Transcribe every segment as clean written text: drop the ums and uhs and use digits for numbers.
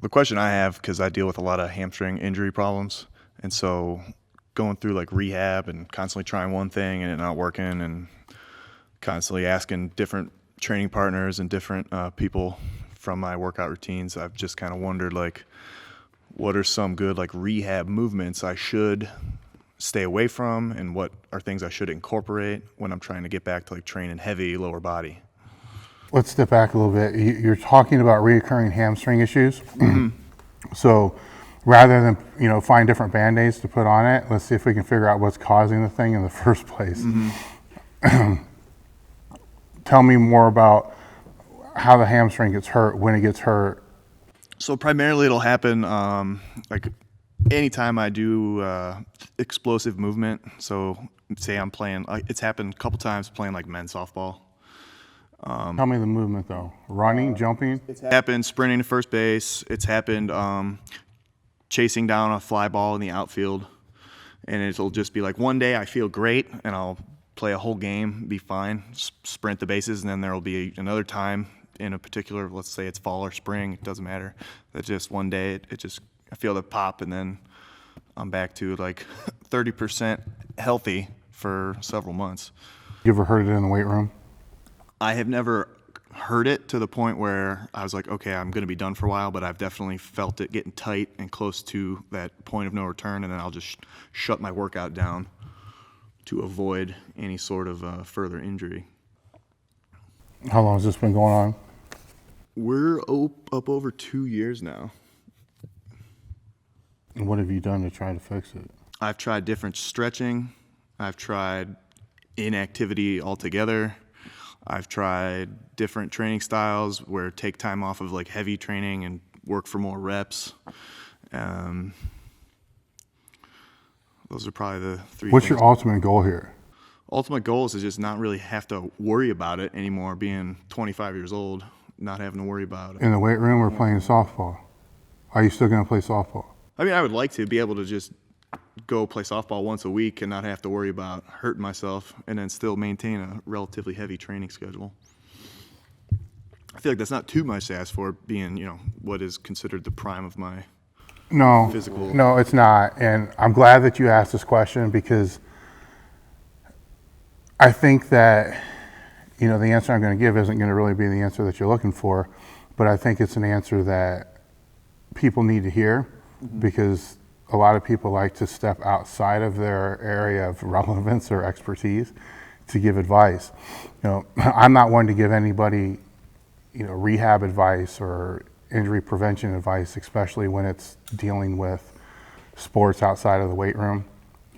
the question I have, because I deal with a lot of hamstring injury problems, and so going through like rehab and constantly trying one thing and it not working, and constantly asking different training partners and different people from my workout routines, I've just kind of wondered, like, what are some good like rehab movements I should stay away from, and what are things I should incorporate when I'm trying to get back to like training heavy lower body. Let's step back a little bit. You're talking about reoccurring hamstring issues. Mm-hmm. So rather than, find different Band-Aids to put on it, let's see if we can figure out what's causing the thing in the first place. Mm-hmm. Tell me more about how the hamstring gets hurt, when it gets hurt. So primarily it'll happen like anytime I do explosive movement. So say I'm playing, it's happened a couple times playing like men's softball. Tell me the movement though. Running, jumping? It's happened sprinting to first base. It's happened chasing down a fly ball in the outfield. And it'll just be like one day I feel great and I'll play a whole game, be fine, sprint the bases, and then there'll be another time in a particular, let's say it's fall or spring, it doesn't matter, that just one day I feel the pop, and then I'm back to like 30% healthy for several months. You ever heard it in the weight room? I have never heard it to the point where I was like, okay, I'm going to be done for a while, but I've definitely felt it getting tight and close to that point of no return, and then I'll just shut my workout down to avoid any sort of further injury. How long has this been going on? We're up over 2 years now. And what have you done to try to fix it? I've tried different stretching. I've tried inactivity altogether. I've tried different training styles where take time off of like heavy training and work for more reps. Those are probably the three. What's your ultimate goal here? Ultimate goal is to just not really have to worry about it anymore, being 25 years old, not having to worry about it. In the weight room or playing softball? Are you still going to play softball? I mean, I would like to be able to just go play softball once a week and not have to worry about hurting myself, and then still maintain a relatively heavy training schedule. I feel like that's not too much to ask for, being, what is considered the prime of my physical. No, it's not. And I'm glad that you asked this question, because I think that, the answer I'm going to give isn't going to really be the answer that you're looking for, but I think it's an answer that people need to hear, because a lot of people like to step outside of their area of relevance or expertise to give advice. I'm not one to give anybody, rehab advice or injury prevention advice, especially when it's dealing with sports outside of the weight room.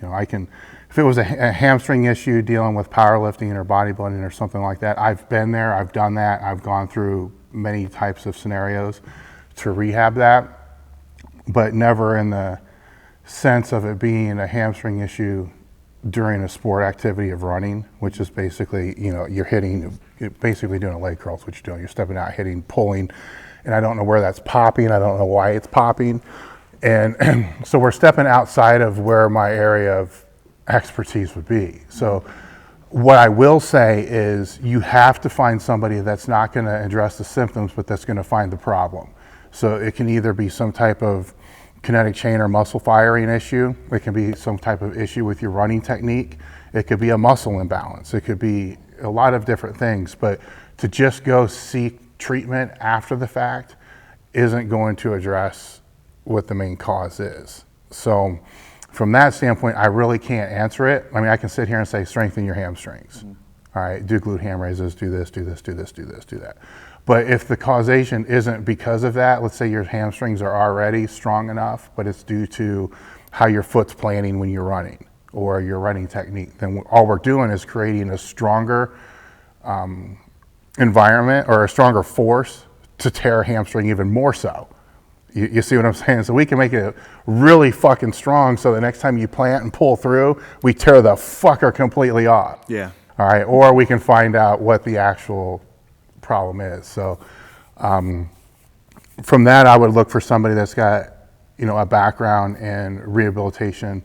If it was a hamstring issue dealing with powerlifting or bodybuilding or something like that, I've been there, I've done that, I've gone through many types of scenarios to rehab that, but never in the sense of it being a hamstring issue during a sport activity of running, which is basically, you're basically doing a leg curl, is what you're doing. You're stepping out, hitting, pulling, and I don't know where that's popping. I don't know why it's popping. And so we're stepping outside of where my area of expertise would be. So what I will say is you have to find somebody that's not going to address the symptoms, but that's going to find the problem. So it can either be some type of kinetic chain or muscle firing issue. It can be some type of issue with your running technique. It could be a muscle imbalance. It could be a lot of different things, but to just go seek treatment after the fact isn't going to address what the main cause is. So from that standpoint, I really can't answer it. I mean, I can sit here and say, strengthen your hamstrings. All right, do glute ham raises, do this, do this, do this, do this, do that. But if the causation isn't because of that, let's say your hamstrings are already strong enough, but it's due to how your foot's planning when you're running or your running technique, then all we're doing is creating a stronger environment or a stronger force to tear a hamstring even more so. You see what I'm saying? So we can make it really fucking strong so the next time you plant and pull through, we tear the fucker completely off. Yeah. All right, or we can find out what the actual problem is. So from that, I would look for somebody that's got, a background in rehabilitation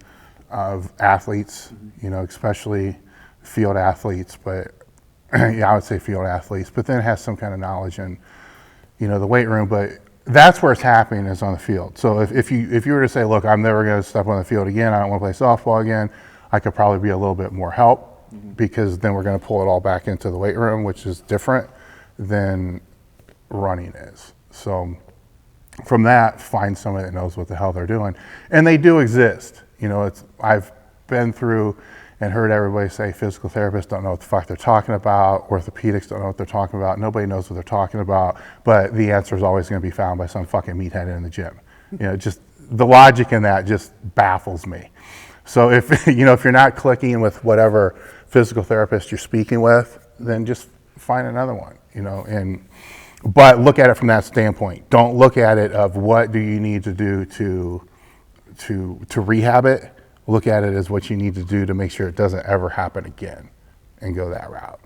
of athletes, especially field athletes, but I would say field athletes, but then has some kind of knowledge in, the weight room. But that's where it's happening, is on the field. So if you were to say, look, I'm never going to step on the field again, I don't want to play softball again, I could probably be a little bit more help, because then we're going to pull it all back into the weight room, which is different than running is. So from that, find somebody that knows what the hell they're doing. And they do exist. You know, I've been through and heard everybody say physical therapists don't know what the fuck they're talking about, orthopedics don't know what they're talking about, nobody knows what they're talking about, but the answer is always going to be found by some fucking meathead in the gym. You know, just the logic in that just baffles me. So if you're not clicking with whatever physical therapist you're speaking with, then just find another one, but look at it from that standpoint. Don't look at it of what do you need to do to rehab it. Look at it as what you need to do to make sure it doesn't ever happen again, and go that route.